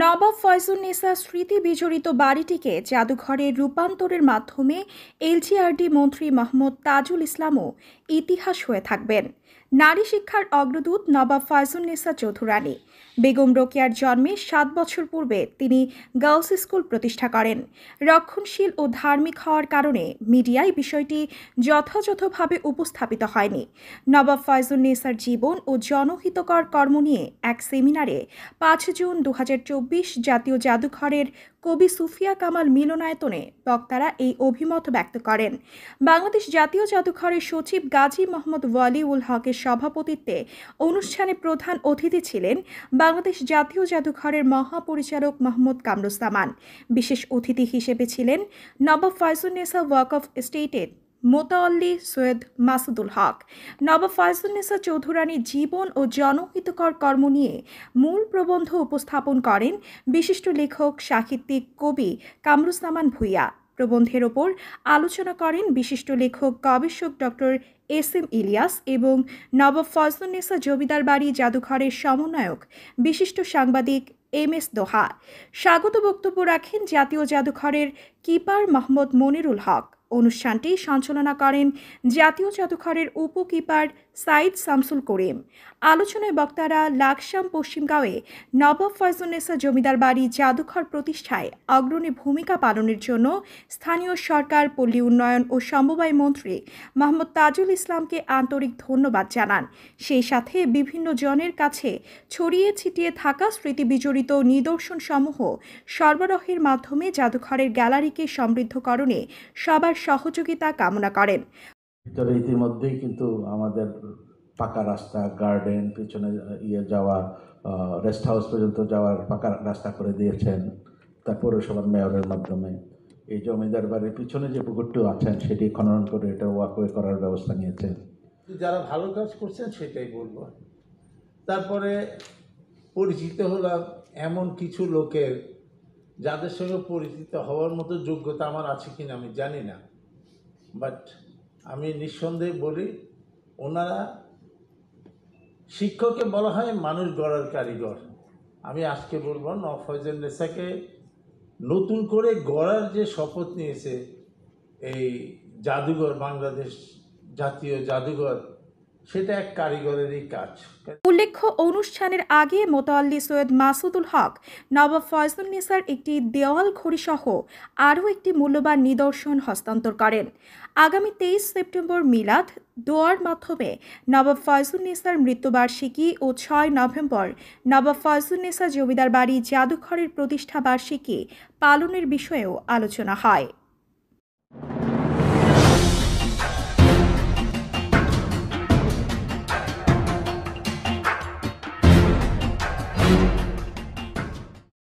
নবাব ফয়জুন্নেসা স্মৃতি বিজড়িত বাড়িটিকে জাদুঘরে রূপান্তরের মাধ্যমে এলজিআরডি মন্ত্রী মোহাম্মদ তাজুল ইসলামও ইতিহাস হয়ে থাকবেন। নারী শিক্ষার অগ্রদূত নবাব ফয়জুন্নেসা চৌধুরানী বেগম রোকেয়ার জন্মের 7 বছর পূর্বে তিনি গার্লস স্কুল প্রতিষ্ঠা করেন। রক্ষণশীল ও ধার্মিক হওয়ার কারণে মিডিয়ায় বিষয়টি যথাযথভাবে উপস্থাপিত হয়নি। নবাব ফয়জুন্নেসার জীবন ও জনহিতকর কর্ম নিয়ে এক সেমিনারে 5 জুন 2024 জাতীয় জাদুঘরের কবি সুফিয়া কামাল মিলনায়তনে বক্তারা এই অভিমত ব্যক্ত করেন। বাংলাদেশ জাতীয় জাদুঘরের সচিব গাজী মোহাম্মদ ওয়ালিউল হকের সভাপতিত্বে অনুষ্ঠানে প্রধান অতিথি ছিলেন বাংলাদেশ জাতীয় জাদুঘরের মহাপরিচালক মোহাম্মদ কামরুজ্জামান। বিশেষ অতিথি হিসেবে ছিলেন নবাব ফয়জুন্নেসা ওয়াকফ এস্টেটের মোতাওয়াল্লি সৈয়দ মাসুদুল হক। নবাব ফয়জুন্নেসা চৌধুরানীর জীবন ও জনহিতকর কর্ম নিয়ে মূল প্রবন্ধ উপস্থাপন করেন বিশিষ্ট লেখক সাহিত্যিক কবি কামরুজ্জামান ভূঁইয়া। প্রবন্ধের ওপর আলোচনা করেন বিশিষ্ট লেখক গবেষক ডক্টর এস.এম. ইলিয়াস এবং নবাব ফয়জুন্নেসা জমিদার বাড়ি জাদুঘরের সমন্বয়ক বিশিষ্ট সাংবাদিক এম.এস. দোহা। স্বাগত বক্তব্য রাখেন জাতীয় জাদুঘরের কিপার মোহাম্মদ মনিরুল হক। অনুষ্ঠানটি সঞ্চালনা করেন জাতীয় জাদুঘরের উপকিপার সাইদ শামসুল করিম। আলোচনায় বক্তারা লাকসাম পশ্চিমগাঁওয়ে নবাব ফয়জুন্নেসা জমিদার বাড়ি জাদুঘর প্রতিষ্ঠায় অগ্রণী ভূমিকা পালনের জন্য স্থানীয় সরকার, পল্লী উন্নয়ন ও সমবায় মন্ত্রী মোহাম্মদ তাজুল ইসলামকে আন্তরিক ধন্যবাদ জানান। সেই সাথে বিভিন্ন জনের কাছে ছড়িয়ে ছিটিয়ে থাকা স্মৃতি বিজড়িত নিদর্শনসমূহ সরবরাহের মাধ্যমে জাদুঘরের গ্যালারিকে সমৃদ্ধকরণে সবার সহযোগিতা কামনা করেন। ভিতরে ইতিমধ্যেই কিন্তু আমাদের পাকা রাস্তা, গার্ডেন, পিছনে যাওয়ার রেস্ট হাউস পর্যন্ত যাওয়ার পাকা রাস্তা করে দিয়েছেন তার পৌরসভার মেয়রের মাধ্যমে। এই জমিদার বাড়ির পিছনে যে পুকুরটি আছেন সেটি খনন করে এটা ওয়াকওয়ে করার ব্যবস্থা নিয়েছেন। যারা ভালো কাজ করছেন সেটাই বলবো। তারপরে পরিচিত হলাম এমন কিছু লোকের যাদের সঙ্গে পরিচিত হওয়ার মতো যোগ্যতা আমার আছে কিনা আমি জানি না, বাট আমি নিঃসন্দেহে বলি ওনারা শিক্ষককে বলা হয় মানুষ গড়ার কারিগর। আমি আজকে বলবো নবাব ফয়জুন্নেসাকে নতুন করে গড়ার যে শপথ নিয়েছে এই জাদুঘর, বাংলাদেশ জাতীয় জাদুঘর, সেটা এক কারিগরেরই কাজ। উল্লেখ্য, অনুষ্ঠানের আগে মোতাওয়াল্লি সৈয়দ মাসুদুল হক নবাব ফয়জুন্নেসার একটি দেওয়াল ঘড়ি সহ আরও একটি মূল্যবান নিদর্শন হস্তান্তর করেন। আগামী 23 সেপ্টেম্বর মিলাদ দোয়ার মাধ্যমে নবাব ফয়জুন্নেসার মৃত্যুবার্ষিকী ও 6 নভেম্বর নবাব ফয়জুন্নেসা জমিদার বাড়ি জাদুঘরের প্রতিষ্ঠা বার্ষিকী পালনের বিষয়েও আলোচনা হয়।